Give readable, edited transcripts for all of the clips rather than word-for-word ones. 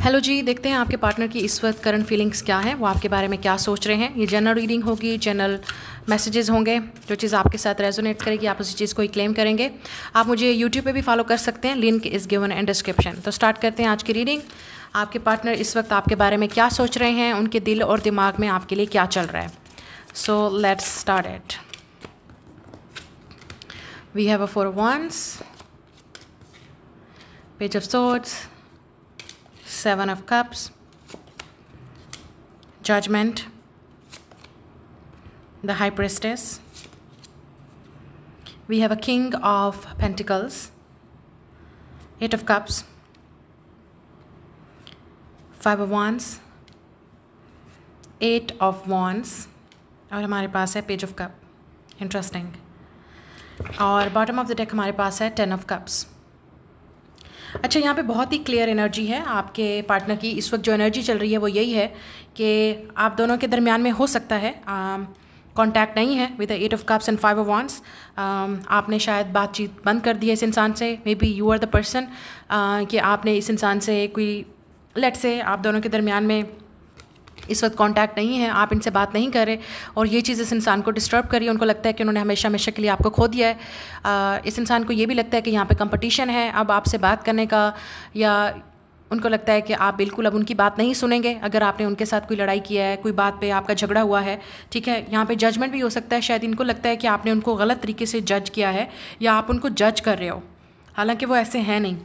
Hello जी, देखते हैं आपके पार्टनर की इस वक्त करंट फीलिंग्स क्या हैं, वो आपके बारे में क्या सोच रहे हैं। ये जनरल रीडिंग होगी, जनरल मैसेजेस होंगे, जो चीज़ आपके साथ रेजोनेट करेगी आप उसी चीज़ को ही क्लेम करेंगे। आप मुझे यूट्यूब पे भी फॉलो कर सकते हैं, link is given in description. तो स्टार्ट करते हैं आज की रीडिंग। आपके पार्टनर इस वक्त आपके बारे में क्या सोच रहे हैं, उनके दिल और दिमाग में आपके लिए क्या चल रहा है। So let's start it. We have a 4 of Wands, Page of Swords, 7 of Cups, Judgment, the High Priestess. We have a King of Pentacles, 8 of Cups, 5 of Wands, 8 of Wands, और हमारे पास है Page of Cup। इंटरेस्टिंग। और bottom of the deck हमारे पास है 10 of Cups। अच्छा, यहाँ पे बहुत ही क्लियर एनर्जी है आपके पार्टनर की। इस वक्त जो एनर्जी चल रही है वो यही है कि आप दोनों के दरमियान में हो सकता है कांटेक्ट नहीं है with the 8 of Cups and 5 of Wands। आपने शायद बातचीत बंद कर दी है इस इंसान से। Maybe you are the person कि आपने इस इंसान से कोई लेट से आप दोनों के दरमियान में इस वक्त कांटेक्ट नहीं है, आप इनसे बात नहीं कर रहे और ये चीज़ इस इंसान को डिस्टर्ब कर रही है। उनको लगता है कि उन्होंने हमेशा हमेशा के लिए आपको खो दिया है। इस इंसान को ये भी लगता है कि यहाँ पे कंपटीशन है अब आपसे बात करने का, या उनको लगता है कि आप बिल्कुल अब उनकी बात नहीं सुनेंगे अगर आपने उनके साथ कोई लड़ाई किया है, कोई बात पे आपका झगड़ा हुआ है। ठीक है, यहाँ पे जजमेंट भी हो सकता है। शायद इनको लगता है कि आपने उनको गलत तरीके से जज किया है या आप उनको जज कर रहे हो, हालांकि वो ऐसे हैं नहीं।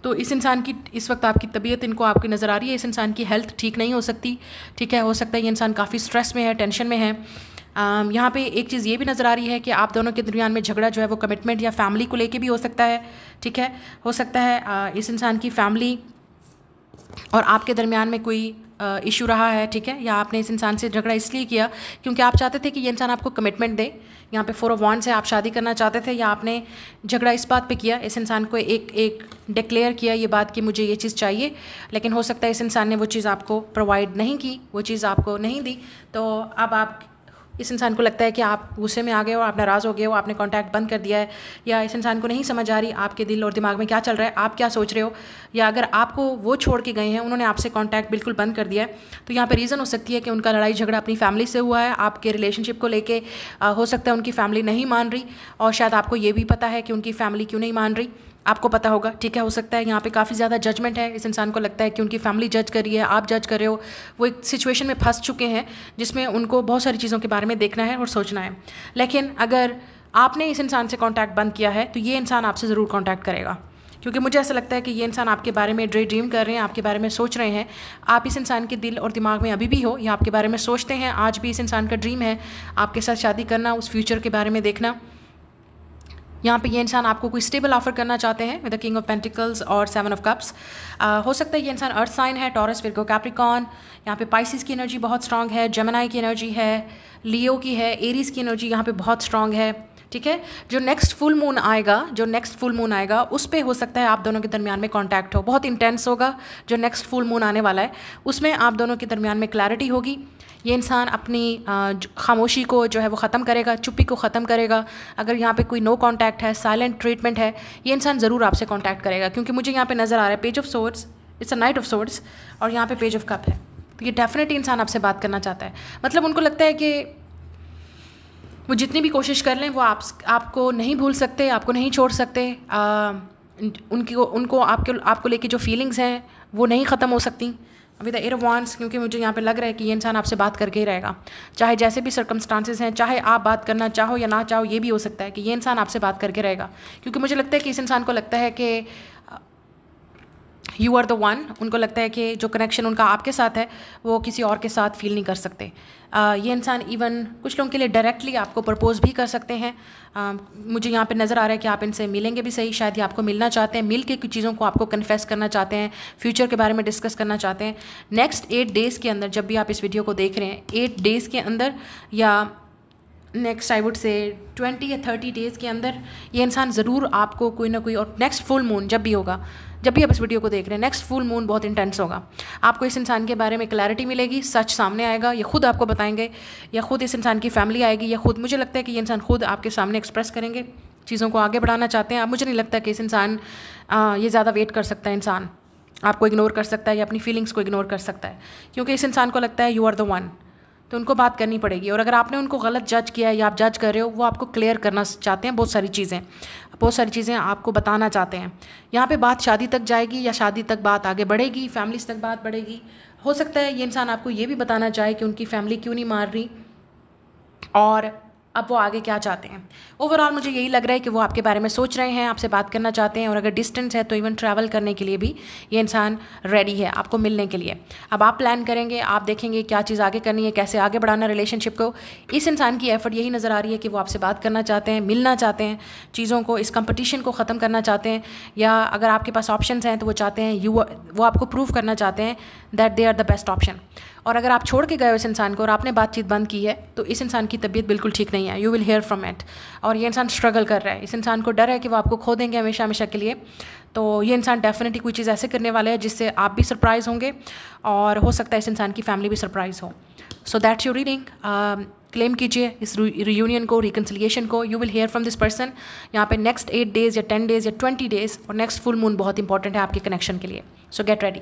तो इस इंसान की इस वक्त आपकी तबीयत इनको आपकी नज़र आ रही है। इस इंसान की हेल्थ ठीक नहीं हो सकती। ठीक है, हो सकता है ये इंसान काफ़ी स्ट्रेस में है, टेंशन में है। यहाँ पे एक चीज़ ये भी नज़र आ रही है कि आप दोनों के दरमियान में झगड़ा जो है वो कमिटमेंट या फैमिली को लेके भी हो सकता है। ठीक है, हो सकता है इस इंसान की फैमिली और आपके दरमियान में कोई इशू रहा है। ठीक है, या आपने इस इंसान से झगड़ा इसलिए किया क्योंकि आप चाहते थे कि ये इंसान आपको कमिटमेंट दे। यहाँ पे 4 of Wands है, आप शादी करना चाहते थे या आपने झगड़ा इस बात पे किया, इस इंसान को एक डिक्लेयर किया ये बात कि मुझे ये चीज़ चाहिए, लेकिन हो सकता है इस इंसान ने वो चीज़ आपको प्रोवाइड नहीं की, वो चीज़ आपको नहीं दी। तो अब आप इस इंसान को लगता है कि आप गुस्से में आ गए हो, आप नाराज़ हो गए हो, आपने कांटेक्ट बंद कर दिया है, या इस इंसान को नहीं समझ आ रही आपके दिल और दिमाग में क्या चल रहा है, आप क्या सोच रहे हो, या अगर आपको वो छोड़ के गए हैं, उन्होंने आपसे कांटेक्ट बिल्कुल बंद कर दिया है, तो यहाँ पे रीज़न हो सकती है कि उनका लड़ाई झगड़ा अपनी फैमिली से हुआ है, आपके रिलेशनशिप को लेके। हो सकता है उनकी फैमिली नहीं मान रही और शायद आपको ये भी पता है कि उनकी फैमिली क्यों नहीं मान रही, आपको पता होगा। ठीक है, हो सकता है यहाँ पे काफ़ी ज़्यादा जजमेंट है। इस इंसान को लगता है कि उनकी फैमिली जज कर रही है, आप जज कर रहे हो। वो एक सिचुएशन में फंस चुके हैं जिसमें उनको बहुत सारी चीज़ों के बारे में देखना है और सोचना है। लेकिन अगर आपने इस इंसान से कांटेक्ट बंद किया है तो ये इंसान आपसे ज़रूर कांटेक्ट करेगा, क्योंकि मुझे ऐसा लगता है कि ये इंसान आपके बारे में ड्रीम कर रहे हैं, आपके बारे में सोच रहे हैं। आप इस इंसान के दिल और दिमाग में अभी भी हो या आपके बारे में सोचते हैं। आज भी इस इंसान का ड्रीम है आपके साथ शादी करना, उस फ्यूचर के बारे में देखना। यहाँ पे ये इंसान आपको कोई स्टेबल ऑफर करना चाहते हैं with the king of pentacles और 7 of Cups। हो सकता है ये इंसान अर्थ साइन है, टॉरस, विर्गो, कैप्रिकॉर्न। यहाँ पे पाइसिस की एनर्जी बहुत स्ट्रांग है, जेमिनी की एनर्जी है, लियो की है, एरीज की एनर्जी यहाँ पे बहुत स्ट्रांग है। ठीक है, जो नेक्स्ट फुल मून आएगा उस पर हो सकता है आप दोनों के दरमियान में कांटेक्ट हो, बहुत इंटेंस होगा। जो नेक्स्ट फुल मून आने वाला है उसमें आप दोनों के दरमियान में क्लैरिटी होगी। ये इंसान अपनी खामोशी को जो है वो ख़त्म करेगा, चुप्पी को ख़त्म करेगा। अगर यहाँ पे कोई नो कांटेक्ट है, साइलेंट ट्रीटमेंट है, ये इंसान ज़रूर आपसे कांटेक्ट करेगा, क्योंकि मुझे यहाँ पे नज़र आ रहा है page of swords, it's a night of swords, और यहाँ पे पेज ऑफ कप है। तो ये डेफिनेटली इंसान आपसे बात करना चाहता है। मतलब उनको लगता है कि वो जितनी भी कोशिश कर लें वो आपको नहीं भूल सकते, आपको नहीं छोड़ सकते। उनको आपको लेके जो फीलिंग्स हैं वो नहीं ख़त्म हो सकती विद द 8 of Wands, क्योंकि मुझे यहाँ पे लग रहा है कि ये इंसान आपसे बात करके ही रहेगा, चाहे जैसे भी सर्कमस्टांसेस हैं, चाहे आप बात करना चाहो या ना चाहो। ये भी हो सकता है कि ये इंसान आपसे बात करके रहेगा, क्योंकि मुझे लगता है कि इस इंसान को लगता है कि यू आर द वन। उनको लगता है कि जो कनेक्शन उनका आपके साथ है वो किसी और के साथ फील नहीं कर सकते। ये इंसान इवन कुछ लोगों के लिए डायरेक्टली आपको प्रपोज भी कर सकते हैं। मुझे यहाँ पे नज़र आ रहा है कि आप इनसे मिलेंगे भी सही, शायद ये आपको मिलना चाहते हैं, मिल के कुछ चीज़ों को आपको कन्फेस करना चाहते हैं, फ्यूचर के बारे में डिस्कस करना चाहते हैं। नेक्स्ट 8 days के अंदर, जब भी आप इस वीडियो को देख रहे हैं, 8 days के अंदर या नेक्स्ट आई वुड से 20 या 30 days के अंदर ये इंसान ज़रूर आपको कोई ना कोई, और नेक्स्ट फुल मून जब भी होगा, जब भी आप इस वीडियो को देख रहे हैं, नेक्स्ट फुल मून बहुत इंटेंस होगा। आपको इस इंसान के बारे में क्लैरिटी मिलेगी, सच सामने आएगा, ये खुद आपको बताएंगे, या खुद इस इंसान की फैमिली आएगी, या खुद, मुझे लगता है कि ये इंसान खुद आपके सामने एक्सप्रेस करेंगे, चीज़ों को आगे बढ़ाना चाहते हैं। अब मुझे नहीं लगता कि इस इंसान ये ज़्यादा वेट कर सकता है इंसान आपको इग्नोर कर सकता है या अपनी फीलिंग्स को इग्नोर कर सकता है, क्योंकि इस इंसान को लगता है यू आर द वन, तो उनको बात करनी पड़ेगी। और अगर आपने उनको गलत जज किया है या आप जज कर रहे हो, वो आपको क्लियर करना चाहते हैं, बहुत सारी चीज़ें आपको बताना चाहते हैं। यहाँ पे बात शादी तक जाएगी या शादी तक बात आगे बढ़ेगी, फैमिलीज तक बात बढ़ेगी। हो सकता है ये इंसान आपको ये भी बताना चाहे कि उनकी फैमिली क्यों नहीं मार रही और अब वो आगे क्या चाहते हैं। ओवरऑल मुझे यही लग रहा है कि वो आपके बारे में सोच रहे हैं, आपसे बात करना चाहते हैं, और अगर डिस्टेंस है तो इवन ट्रैवल करने के लिए भी ये इंसान रेडी है आपको मिलने के लिए। अब आप प्लान करेंगे, आप देखेंगे क्या चीज़ आगे करनी है, कैसे आगे बढ़ाना रिलेशनशिप को। इस इंसान की एफर्ट यही नज़र आ रही है कि वो आपसे बात करना चाहते हैं, मिलना चाहते हैं, चीज़ों को, इस कंपटीशन को ख़त्म करना चाहते हैं, या अगर आपके पास ऑप्शंस हैं तो वो चाहते हैं वो आपको प्रूव करना चाहते हैं that they are the best option. और अगर आप छोड़ के गए हो इस इंसान को और आपने बातचीत बंद की है, तो इस इंसान की तबीयत बिल्कुल ठीक नहीं है, you will hair from it. और ये इंसान स्ट्रगल कर रहा है, इस इंसान को डर है कि वो आपको खो देंगे हमेशा हमेशा के लिए। तो ये इंसान डेफिनेटली कोई चीज़ ऐसे करने वाले हैं जिससे आप भी सरप्राइज़ होंगे, और हो सकता है इस इंसान की फैमिली भी सरप्राइज़ हो। So that's your reading. Claim कीजिए इस रियूनियन को, रिकन्सिलिएशन को। You will hair from this person यहाँ पे नेक्स्ट 8 डेज़ या 10 डेज़ या 20 डेज़, और नेक्स्ट फुल मून बहुत इंपॉर्टेंट है आपके कनेक्शन के लिए। सो गेट रेडी।